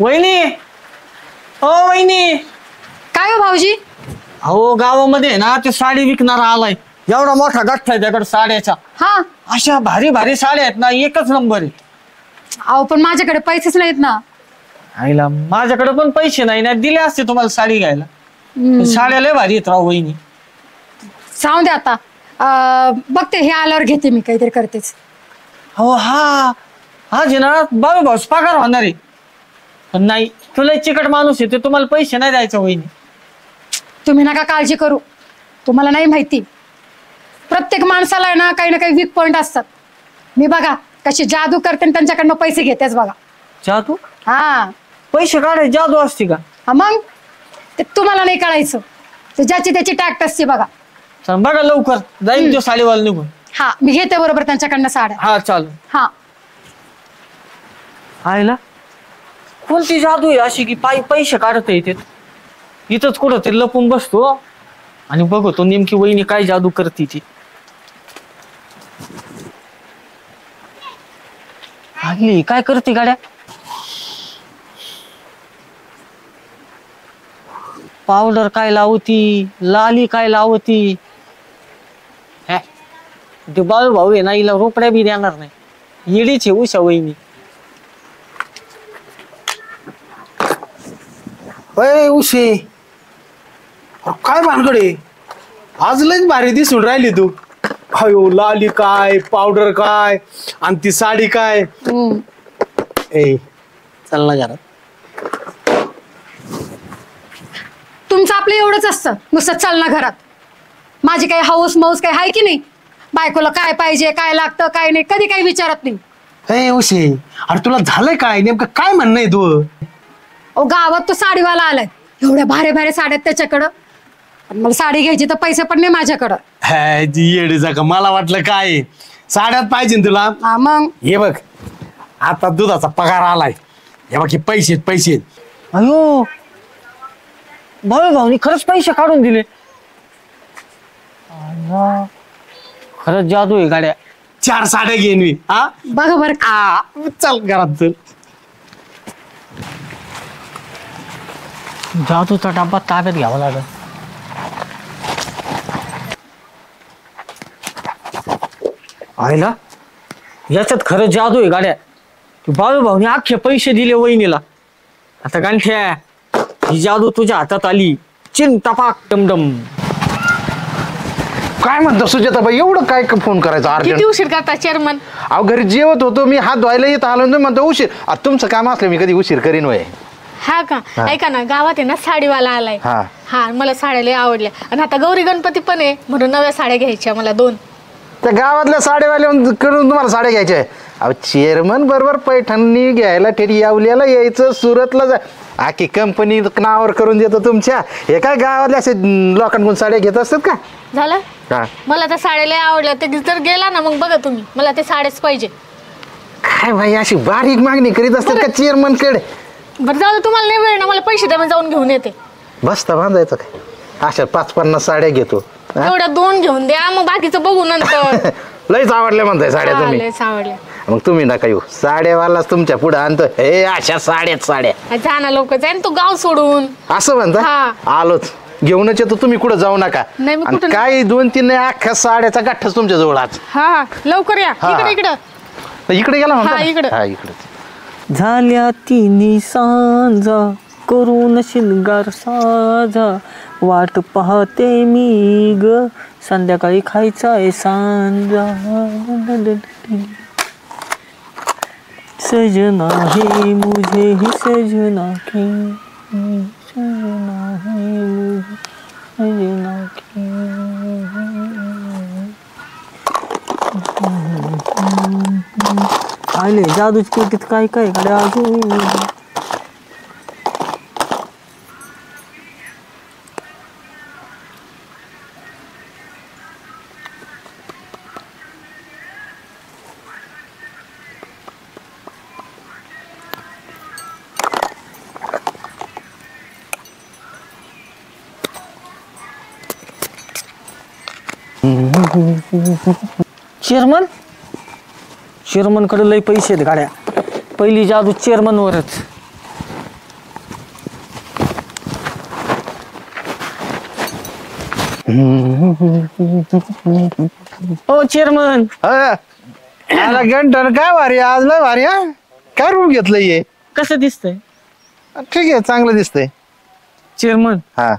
वहिनी, ओ वहिनी. काय हो भाऊजी? अहो गावामध्ये ना ते साडी विकणारा आलाय. एवढा मोठा गठ्ठा आहे त्याकडे साड्याचा. हा, अशा भारी भारी साड्या आहेत ना, एकच नंबर आहे. अहो पण माझ्याकडे पैसेच नाहीत ना. आईला माझ्याकडे पण पैसे नाही ना, दिले असते तुम्हाला साडी घ्यायला. साड्या लय भारी आहेत राव वहिनी. सांगू दे आता. बघते हे आल्यावर घेते मी, काहीतरी करतेच. हो हा आज ना बाबा भाऊस पगार होणार आहे. पण नाही, तुला चिकट माणूस आहे, ते तुम्हाला पैसे नाही द्यायचं वहिनी. तुम्ही नका काळजी करू. तुम्हाला नाही माहिती, प्रत्येक माणसाला आहे ना काही ना काही वीक पॉइंट असतात. मी बघा कशी जादू करते आणि त्यांच्याकडनं पैसे घेतेच बघा. जादू? हा, पैसे काढायची जादू असते का? हा मग ते तुम्हाला नाही कळायचं. ते ज्याची त्याची टॅक्ट असते बघा. चल बघा लवकर, जाईल तो साडीवाला निघून. हा, मी घेते बरोबर त्यांच्याकडनं साड्या. हा चालू. हा, आयला कोणती जादू आहे अशी की पैसे काढता येते? इथंच कुठं तरी लपून बसतो आणि बघतो नेमकी वहिनी काय जादू करते ती. आली काय करते गाड्या? पावडर काय लावती, लाली काय लावती. ते बाळू भाऊ आहे ना, हिला रोकड्या बी देणार नाही. येडीचे उषा वहिनी. अय उशे, काय भानगडे आज लयच भारी दिसून राहिली तू. अयो लाली काय, पावडर काय, आणि ती साडी काय. ए चल ना घरात. तुमचं आपलं एवढंच असतं, नुसतं चल ना घरात. माझी काही हाऊस माऊस काही आहे की नाही? बायकोला काय पाहिजे, काय लागतं, काय नाही, कधी काही विचारत नाही. ए उशे, अरे तुला झालंय काय नेमकं, काय म्हणणं आहे तू? ओ गावात तो साडीवाला आलाय, एवढ्या भारे भारे साड्यात त्याच्याकडं. पण मला साडी घ्यायची तर पैसे पण नाही माझ्याकडं. येडीचा का, मला वाटलं काय साड्यात पाहिजे ना तुला. हा मग हे बघ आता दुधाचा पगार आलाय, हे बघ हे पैसे पैसे. अयो भाऊ भाऊनी खरंच पैसे काढून दिले. खरंच जादू आहे गाड्या. 4 साड्या घेईन मी. हा बघा बरं. चल घरात चल. जादूचा डब्बा ताब्यात घ्यावा लागेल. आयला याच्यात खरंच जादू आहे गाड्या. बाळू भाऊनी अख्खे पैसे दिले वहिनीला. आता गांठ्या ही जादू तुझ्या हातात आली. चिन टपाक डमडम. काय म्हणतो सुजाताबाई, एवढं काय फोन करायचा किती अर्जंट? उशीर करता चेअरमन? अहो घरी जेवत होतो मी, हात धुवायला येत आलो तुम्ही म्हणतो उशीर. आता तुमचं काम असलं मी कधी उशीर करीन वय. हा का? ऐका ना, गावात आहे ना साडीवाला आलाय. हा. हा, मला साड्या लय आवडल्या आणि आता गौरी गणपती पण आहे, म्हणून नव्या साड्या घ्यायच्या मला 2. त्या गावातल्या साडेवाल्या करून तुम्हाला साड्या घ्यायच्या आहे. अहो चेअरमन बरोबर पैठणी घ्यायला थेट यावल्याला यायचं, सुरतला जा. आखी कंपनी नावावर करून देतो तुमच्या. हे काय गावातल्या असे लोकांकडून साड्या घेत असतात का? झालं. हा. मला त्या साड्या लय आवडल्या. ते जर गेला ना मग बघा तुम्ही, मला ते साड्याच पाहिजे. काय भाई अशी बारीक मागणी करीत असतात का चेअरमन कडे? बरं जाऊ दे, तुम्हाला नाही वेळ ना, मला पैसे द्या, मी जाऊन घेऊन येते. बसता बांधायचं काय? अशा 5-50 साड्या घेतो. एवढ्या 2 घेऊन द्या, मग बाकीचं बघू नंतर. लयच आवडल्या म्हणताय साड्या हा, तुम्ही. लयच आवडल्या. मग तुम्ही नका येऊ, साड्यावालाच तुमच्या पुढे आणतो. हे अशा साड्या जा ना लवकर, जाईन तू गाव सोडून. असं म्हणता? हा. आलोच, घेऊनच येतो. तुम्ही कुठं जाऊ नका. नाही, मी आणि कुठं नाही. काही 2-3 नाही, अख्ख्या साड्याचा गाठच तुमच्या जवळ आज. हा लवकर या. हा. इकडे इकडे गेला म्हणता हा, ना? इकडं. हा इकडे. झाल्या तिन्ही सांजा करून शिंगार साजा. वाट पाहते मी ग संध्याकाळी खायचा आहे सांजा. सजना है मुझे ही सजना की, सजना है मुझे सजना की. आले जादूची पेटीत काय काय कडे अजून. चेअरमन चेअरमन कडे लय पैसे आहेत गाड्या. पहिली जादू चेअरमन वरच. हो चेअरमन. आला गंठन काय भारी आज लय भारी हा. काय रूम घेतलंय हे? कसं दिसतंय ठीक आहे चांगलं दिसतंय. चेअरमन हा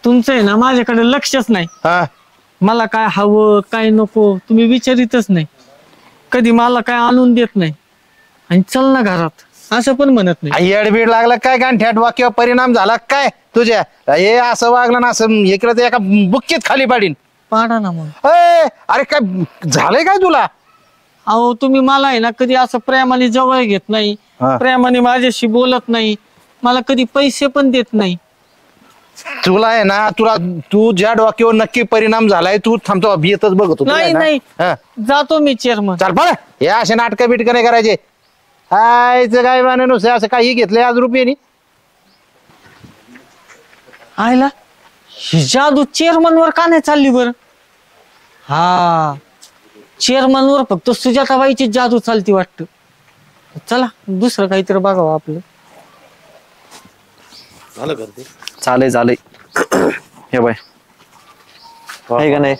तुमचं आहे ना माझ्याकडे लक्षच नाही. हा मला काय हवं काय नको तुम्ही विचारितच नाही. कधी मला काय आणून देत नाही. आणि चल ना घरात असं पण म्हणत नाही. येडबीड लागला काय गांठ्यात किंवा परिणाम झाला काय तुझ्या? हे असं वागलं ना असं इकडे तर एका बुक्कीत खाली पाडीन. पाडा ना मग. अरे काय झालंय काय तुला? अहो तुम्ही मला आहे ना कधी असं प्रेमाने जवळ घेत नाही. हा. प्रेमाने माझ्याशी बोलत नाही. मला कधी पैसे पण देत नाही. तुला आहे ना तू ज्या डोक्यावर नक्की परिणाम झालाय तू थांबतो येतच बघतो. नाही नाही जातो मी चेअरमन. चाल बरं हे असे नाटकं बिटकं नाही करायचे. हायचं काय बाने नुसते असं काही घेतलंय आज रुपयानी. आयला ही जादू चेअरमन वर का नाही चालली बर? हा चेअरमन वर फक्त सुजाताबाईची जादू चालती वाटत. चला दुसरं काहीतरी बघावं आपलं. चालय हे बाय का नाही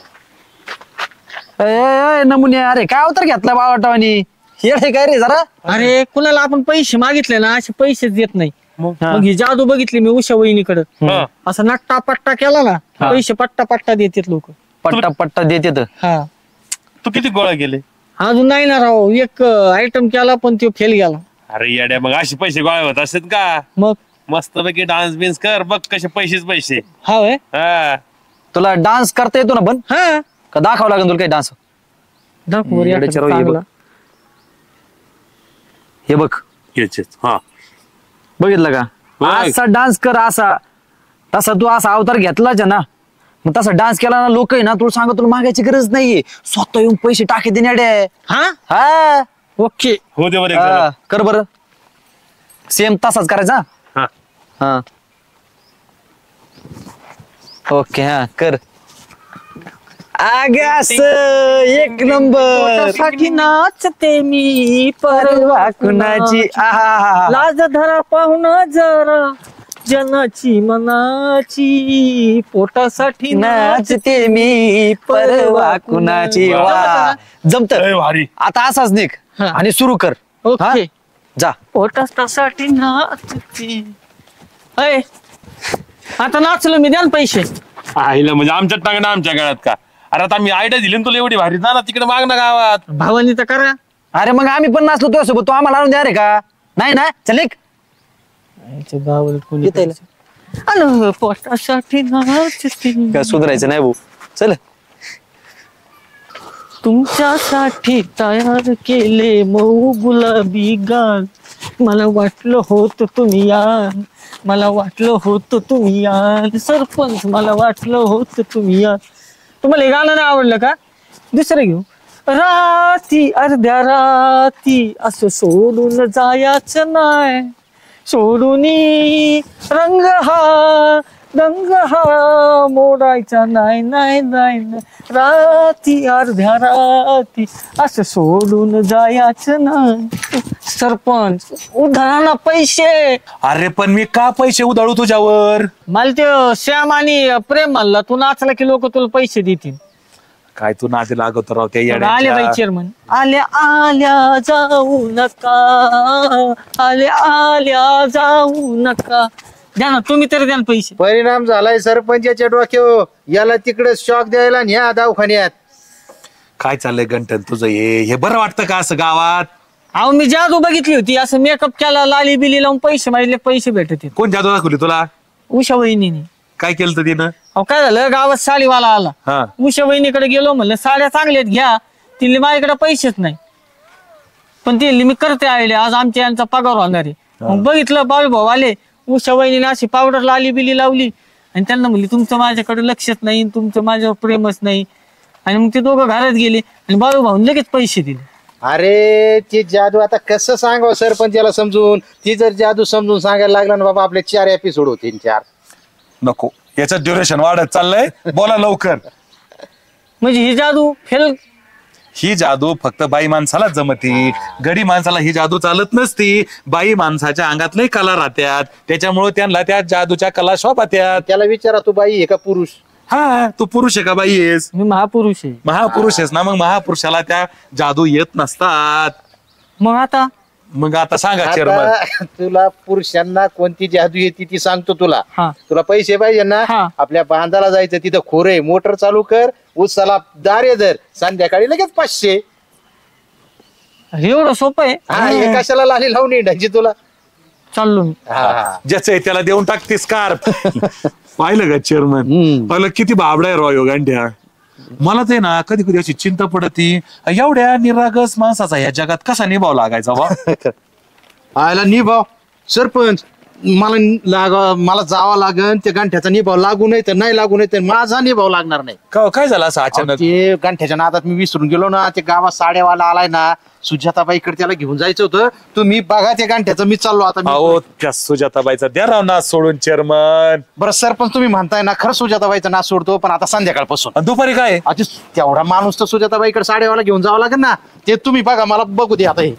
नमुने. अरे काय अवतार घेतला बावटावानी हे काय रे जरा. अरे कुणाला आपण पैसे मागितले ना असे पैसेच देत नाही. मग ही जादू बघितली मी उषा वहिनीकडे. असं नट्टा पट्टा केला ना पैसे पट्टा पट्टा देतात लोक. पट्टा पट्टा देते. हा तू किती गोळा गेले? अजून नाही ना राव. एक आयटम केला पण तो फेल गेला. अरे येड्या मग असे पैसे गोळा होत असतात का? मग मस्त पैकी डान्स बिन्स कर बघ कसे पैसेच पैसे. हा व्हय? हा तुला डान्स करता येतो ना पण हा का दाखवावं लागेल तुला काही डान्स? दाखव बरं एखादा येड्याच्या राव, हे बघ. चांगला. हे बघ याचेच. हा बघितलं का? बघ. असा डान्स कर असा तसा तू असा अवतार घेतलाच ना मग तसा डान्स केला ना लोक आहे ना तुला सांगा तुला मागायची गरज नाहीये. स्वतः येऊन पैसे टाके देण्याडे. हा हा ओके. हो दे बरं हा, कर बर सेम तसाच करायचा. हा हा ओके हा कर. आगास एक नंबर पोटासाठी नाचते मी परवा कुणाची आहा लाज धरा पाहुण जरा जनाची मनाची पोटासाठी नाचते मी परवा कुणाची. वा जमत लय भारी. आता असाच निघ हा. आणि सुरू कर. ओके. हा? जा पोटासाठी नाचते. अय आता नाचलो मी द्या ना पैसे. आईला म्हणजे आमच्या टांगणं आमच्या गळ्यात का? अरे आता आम्ही आयडिया दिली ना तुला एवढी भारी ना तिकडे माग ना गावात. भावानी तर करा. अरे मग आम्ही पण नाचलो तुझ्यासोबत तू आम्हाला आणून द्या रे का? नाही ना चल निघ. गावाला कोणी येता येईल. अन पोटासाठी नाचते काय सुधारायचं नाही भाऊ चल. तुमच्यासाठी तयार केले मऊ गुलाबी गाल. मला वाटलं होतं तुम्ही याल. मला वाटलं होतं तुम्ही याल सरपंच. मला वाटलं होतं तुम्ही याल. तुम्हाला हे गाणं नाही आवडलं का? दुसरं घेऊ. राती अर्ध्या राती असं सोडून जायचं नाही. सोडून रंग हा मोडायचा नाही नाही नाही नाही. राती अर्ध्या राती असं सोडून जायचं नाही. सरपंच उधाना पैसे. अरे पण मी का पैसे उधळू तुझ्यावर? मला ते श्याम आणि प्रेम म्हणला तू नाचला की लोक तुला पैसे देतील. काय तू नाते लागत राव त्या आले बाई येड्याच्या. चेअरमन. आल्या आल्या जाऊ नका. आल्या आल्या जाऊ नका. द्या ना तुम्ही तरी द्या ना पैसे. परिणाम झालाय सरपंचाच्या डोक्यावर. याला तिकडे शॉक द्यायला आणि ह्या दवाखान्यात. काय चाललंय गंटन तुझं हे बरं वाटतं का असं गावात? अहो मी जादू बघितली होती. असं मेकअप केला लाली बिली लावून पैसे मागितले पैसे भेटत. कोण जादू दाखवली तुला? उषा वहिनीने. काय केलं तर तिनं? अहो काय झालं गावात साडीवाला आला. हा उषा वहिनीकडे गेलो म्हणलं साड्या चांगल्यात घ्या. तिने माझ्याकडे पैसेच नाही. पण ती मी करते आले आज आमच्या यांचा पगार होणार आहे. मग बघितलं बाबू भाऊ आले. उषा वहिनीने अशी पावडर लाली बिली लावली आणि त्यांना म्हणली तुमचं माझ्याकडे लक्षच नाही तुमचं माझ्यावर प्रेमच नाही. आणि मग ते दोघं घरात गेले आणि बाबू भाऊ लगेच पैसे दिले. अरे ती जादू आता कसं सांगावं सरपंचाला समजून. ती जर जादू समजून सांगायला लागला ना बाबा आपले 4 एपिसोड होतील 4. नको याचं ड्युरेशन वाढत चाललंय. बोला लवकर. म्हणजे ही जादू फेल ही जादू फक्त बाई माणसाला जमती, गडी माणसाला ही जादू चालत नसती. बाई माणसाच्या अंगातलंही कला राहत्यात, त्याच्यामुळे त्यांना त्या जादूच्या कला शोभत्यात. त्याला विचारा तू बाई आहे का पुरुष? हा, तू पुरुष आहे का बाई आहेस? मी महापुरुष आहे. महापुरुष आहेस ना, मग महापुरुषाला त्या जादू येत नसतात. मग आता सांगा चेअरमन. आता तुला पुरुषांना कोणती जादू येते ती सांगतो तुला. हा. तुला पैसे पाहिजे ना, हा. आपल्या बांधाला जायचं, तिथं खोरे मोटर चालू कर, उसाला दारे धर, संध्याकाळी लगेच 500. एवढं सोपं आहे. हा, हे कशाला लाली लावून येण्याची तुला. चाललो मी. ज्याचं आहे त्याला देऊन टाकते स्कार्फ. पाहिलं का चेअरमन, पाहिलं किती बाबडा आहे राव गांड्या. मला ते ना कधी कधी अशी चिंता पडती, एवढ्या निरागस माणसाचा या जगात कसा निभाव लागायचा बा. आयला निभाव सरपंच, मला जावं लागन, त्या गांठ्याचा निभाव लागू नाही तर नाही लागू नाही तर माझा निभाव लागणार नाही. काय झालं असं अचानक? ते गांठ्याच्या नादात मी विसरून गेलो ना, ते गावात साडेवाला आलाय ना, सुजाताबाईकडे त्याला घेऊन जायचं होतं. तुम्ही बघा ते गांठ्याचं, मी चाललो आता. अहो त्या सुजाताबाईचा द्या राव नाच सोडून चेअरमन. बरं सरपंच, तुम्ही म्हणताय ना, खरं सुजाताबाईचा नाच सोडतो, पण आता संध्याकाळपासून. दुपारी काय? तेवढा माणूस तर सुजाताबाईकडे साडेवाला घेऊन जावं लागेल ना, ते तुम्ही बघा, मला बघू दे आता हे.